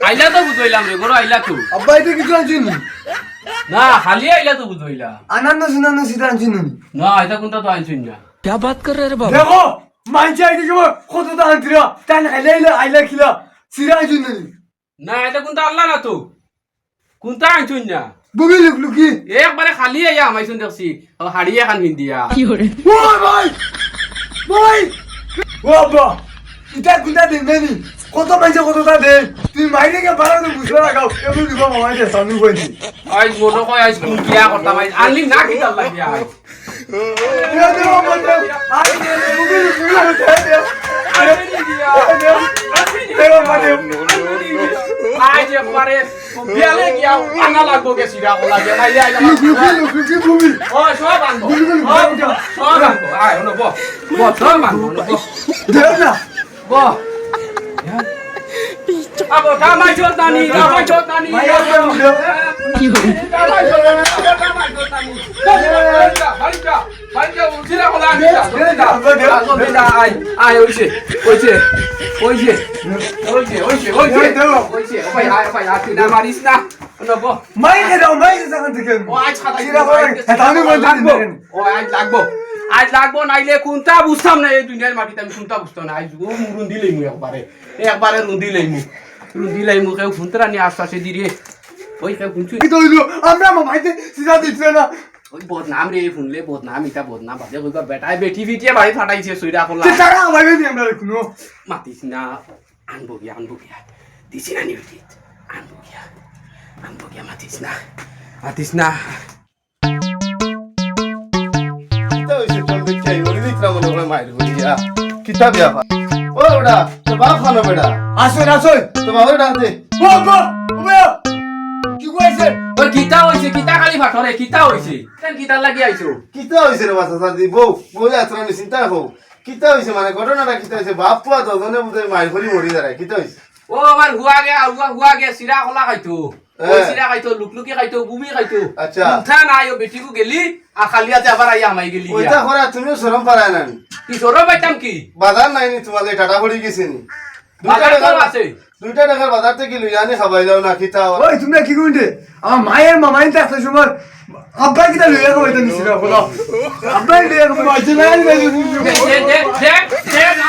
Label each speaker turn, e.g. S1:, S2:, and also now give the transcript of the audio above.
S1: আইলা তো বুঝাইলাম রে বড় আইলা তো
S2: আব্বা এটা কিছু আনছিস
S1: না খালি আইলা তো বুঝাইলা
S2: আনন্দ সুনান্দ সিধা আনছিস
S1: না এটা কোনটা তো আনছিস না
S3: क्या बात कर रहे रे बाबा
S2: দেখো মানছি আইতে সময় কত দা আনছিরা তাই আইলা আইলা খিলা সিধা আনছিস
S1: না এটা কোনটা আল্লাহ না তো কোনটা আনছিস না
S2: বুবি লুকি
S1: একবারে খালি আইয়া আমাইছুন দেখছি হাড়িয়ে খান হিন্দিয়া
S2: ও ভাই ভাই ও আব্বা এটা কোনটা দেবেনি কত পয়সা কতটা দে তুই মাইরে কে বাড়ানো বুঝলা লাগাও এমন দিব মামাই দে সামনে কইছি
S1: আজ মনে কয় আজ কোন কিয়া করতা ভাই আনলি না কিতা লাগিয়া আজ
S2: দে দে মত আই দে বুবি লুকি দে
S1: আজ একবারে বিয়ালে গিয়া আনা লাগবো কে সিরা কলা গে ভাই আইলা
S2: লুকি বুবি
S1: ও সব আনবো সব আনবো আয় হলো বো সব আনবো
S2: দে না
S1: বো আবো কামাই চোদানি
S2: মাইয়া দে
S1: কি হলো কামাই চোদানি বাড়িটা উঠিরা কলা আয় ওইছে ভাই আয় না মারিস না নবো
S2: মাইরে দাও মাইরে জায়গা থেকে
S1: ও আজ খাতা
S2: সিরা করে হেতানি বলতে
S1: ও আজ লাগবো নাইলে কোনটা বুঝতাম না এই দুনিয়ার মাটিতে আমি কোনটা বুঝতাম না আজ ও রুন্দি লইমু একবারে রুন্দি লইমু কেউ ফুন্তরা নিয়ে আস্তে দিয়ে ওই কেউ কুঞ্চু
S2: কি কইলো আমরা মামাইতে সিধা দিছে না
S1: ওই বদনাম রে শুনলে বদনাম বাদে কইবা বেটাই বেটি ভিটিয়ে বাড়ি ফাটাইছে সইরা করলা
S2: টাকা আমাইবে নি আমরা কোনো
S1: মাতিস না আনবো গিয়া দিছি না নিউটি আনবো গিয়া মাতিস না
S4: কিতাব ব্যাপার ও বেটা তো বাপ খানো বেটা
S2: আসুন
S4: তো বাবার ডাকতে
S2: ও গো কি কইছে
S1: ওর কিতা হইছে কিতা খালি ফাটরে কিতা হইছে কেন কিতা লাগি আইছো
S4: কিতা হইছে রে বাসা সাদি বউ যাত্রা নি চিন্তা হো কিতা হইছে মানে ঘটনাটা কিতা হইছে বাপ পুয়া দজনে বুঝে মাইর করি মরি দাঁড়ায় কিতা হইছে
S1: ও আমার হুয়া গে সিরা কলা খাইতো ওই সিরা খাইতো লুকলুকি খাইতো গুবি খাইতো
S4: আচ্ছা
S1: উঠা না আইও বেটিকু গেলি আর খালিয়াতে আবার আইয়া আমাই গেলি
S4: ওইটা করা তুমিও শরম পারায় না
S1: কি সরো পাইতাম কি
S4: বাজার নাই নি তোমাদের টাটা পড়ি গেছিনি
S1: বাজার তো আছে
S4: 2 টাকার বাজার থেকে লই আনি খাবাই দাও না কিতা
S2: ওই তুমি কি কইতে আমার মায়ের মামাইতে আসলে সময় আব্বা কিটা লইয়া কইতে নিছিল বলো আব্বা লইয়া কইতে মাইছে না
S1: দে না